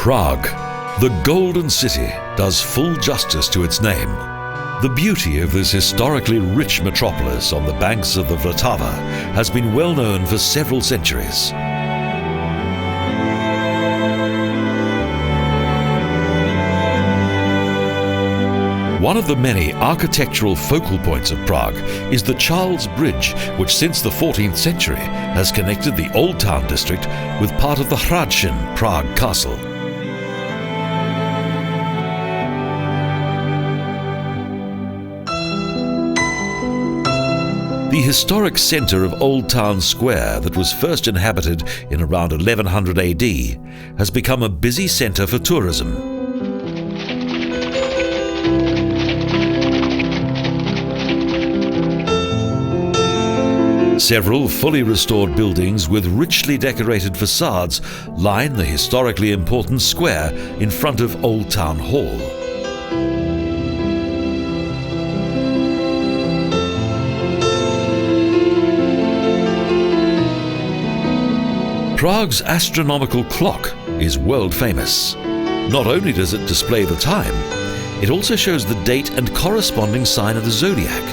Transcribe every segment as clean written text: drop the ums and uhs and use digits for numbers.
Prague, the Golden City, does full justice to its name. The beauty of this historically rich metropolis on the banks of the Vlatava has been well known for several centuries. One of the many architectural focal points of Prague is the Charles Bridge, which since the 14th century has connected the Old Town district with part of the Hradschin Prague Castle. The historic centre of Old Town Square that was first inhabited in around 1100 AD has become a busy centre for tourism. Several fully restored buildings with richly decorated facades line the historically important square in front of Old Town Hall. Prague's Astronomical Clock is world famous. Not only does it display the time, it also shows the date and corresponding sign of the Zodiac.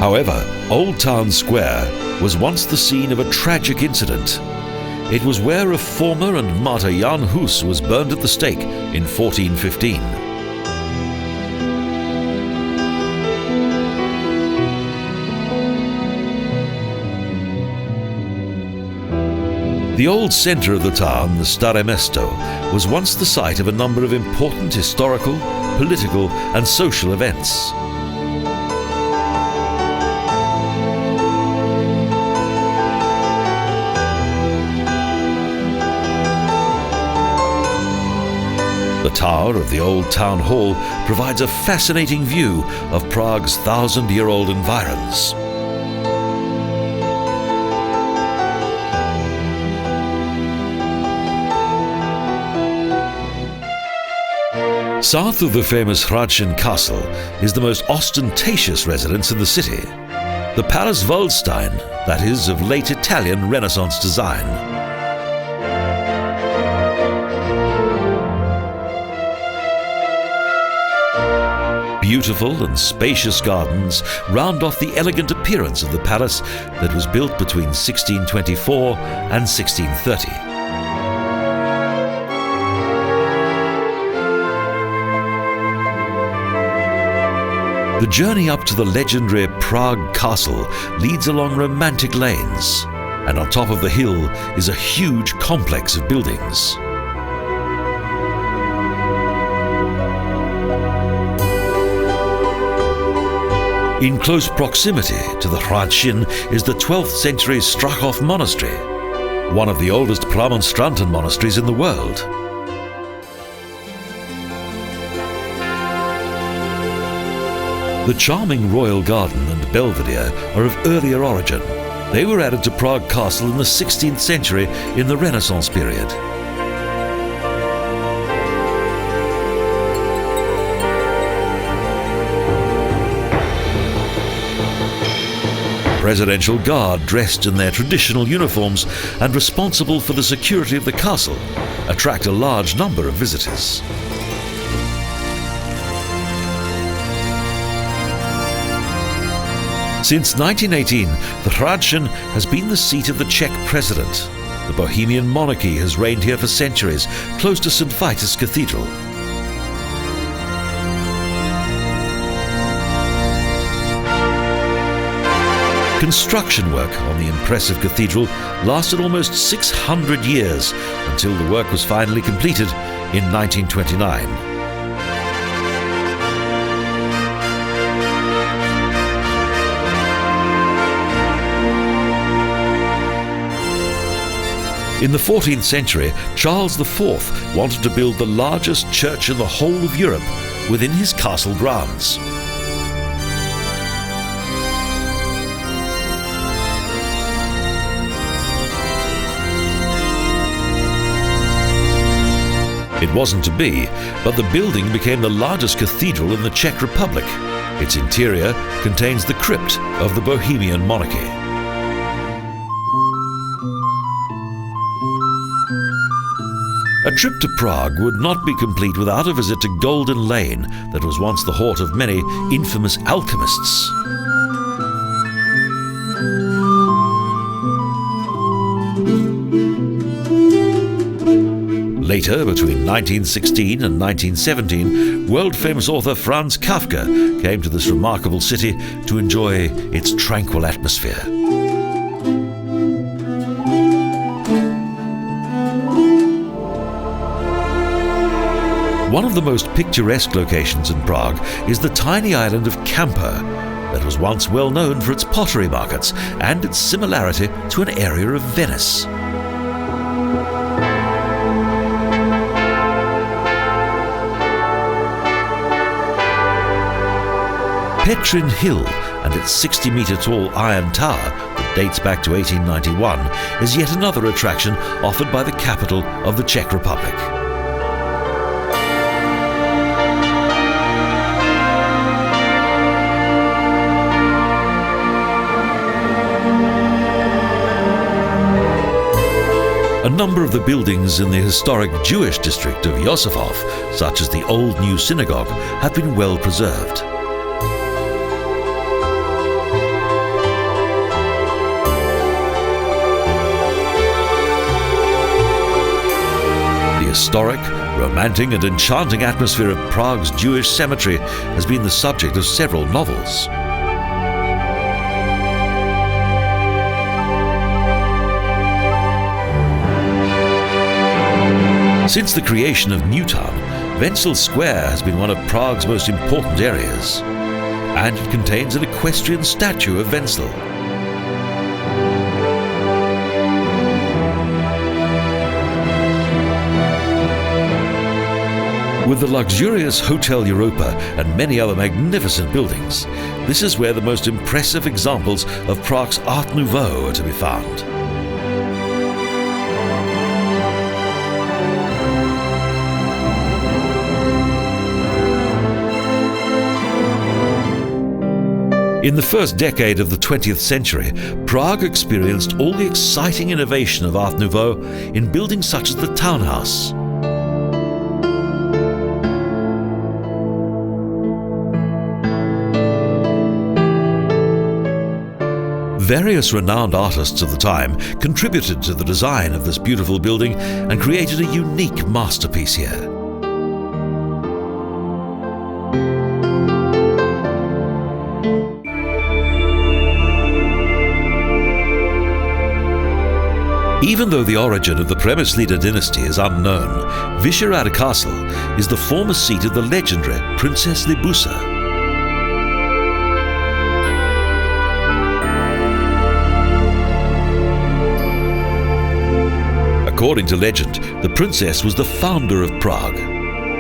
However, Old Town Square was once the scene of a tragic incident. It was where a former and martyr Jan Hus was burned at the stake in 1415. The old centre of the town, the Stare Mesto, was once the site of a number of important historical, political and social events. The tower of the Old Town Hall provides a fascinating view of Prague's thousand-year-old environs. South of the famous Hradschin Castle is the most ostentatious residence in the city, the Palais Waldstein, that is, of late Italian Renaissance design. Beautiful and spacious gardens round off the elegant appearance of the palace that was built between 1624 and 1630. The journey up to the legendary Prague Castle leads along romantic lanes, and on top of the hill is a huge complex of buildings. In close proximity to the Hradschin is the 12th century Strachov Monastery, one of the oldest Premonstranten monasteries in the world. The charming royal garden and belvedere are of earlier origin. They were added to Prague Castle in the 16th century in the Renaissance period. Presidential Guard dressed in their traditional uniforms and responsible for the security of the castle attract a large number of visitors. Since 1918, the Hradschin has been the seat of the Czech president. The Bohemian monarchy has reigned here for centuries, close to St. Vitus Cathedral. Construction work on the impressive cathedral lasted almost 600 years until the work was finally completed in 1929. In the 14th century, Charles IV wanted to build the largest church in the whole of Europe within his castle grounds. It wasn't to be, but the building became the largest cathedral in the Czech Republic. Its interior contains the crypt of the Bohemian monarchy. A trip to Prague would not be complete without a visit to Golden Lane that was once the haunt of many infamous alchemists. Later, between 1916 and 1917, world-famous author Franz Kafka came to this remarkable city to enjoy its tranquil atmosphere. One of the most picturesque locations in Prague is the tiny island of Kamper, that was once well known for its pottery markets and its similarity to an area of Venice. Petrin Hill and its 60-metre-tall iron tower that dates back to 1891 is yet another attraction offered by the capital of the Czech Republic. A number of the buildings in the historic Jewish district of Josefov, such as the Old-New Synagogue, have been well preserved. The historic, romantic and enchanting atmosphere of Prague's Jewish cemetery has been the subject of several novels. Since the creation of Newtown, Wenzel Square has been one of Prague's most important areas, and it contains an equestrian statue of Wenzel. With the luxurious Hotel Europa and many other magnificent buildings, this is where the most impressive examples of Prague's Art Nouveau are to be found. In the first decade of the 20th century, Prague experienced all the exciting innovation of Art Nouveau in buildings such as the townhouse. Various renowned artists of the time contributed to the design of this beautiful building and created a unique masterpiece here. Even though the origin of the Přemyslider dynasty is unknown, Vyšehrad Castle is the former seat of the legendary Princess Libusa. According to legend, the princess was the founder of Prague.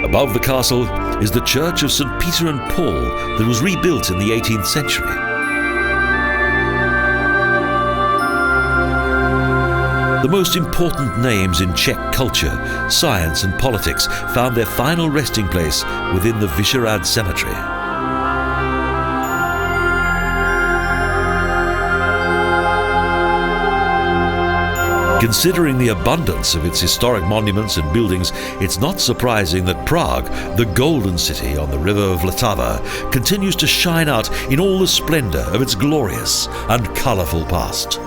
Above the castle is the church of St. Peter and Paul that was rebuilt in the 18th century. The most important names in Czech culture, science and politics found their final resting place within the Vyšehrad Cemetery. Considering the abundance of its historic monuments and buildings, it's not surprising that Prague, the golden city on the river Vlatava, continues to shine out in all the splendour of its glorious and colourful past.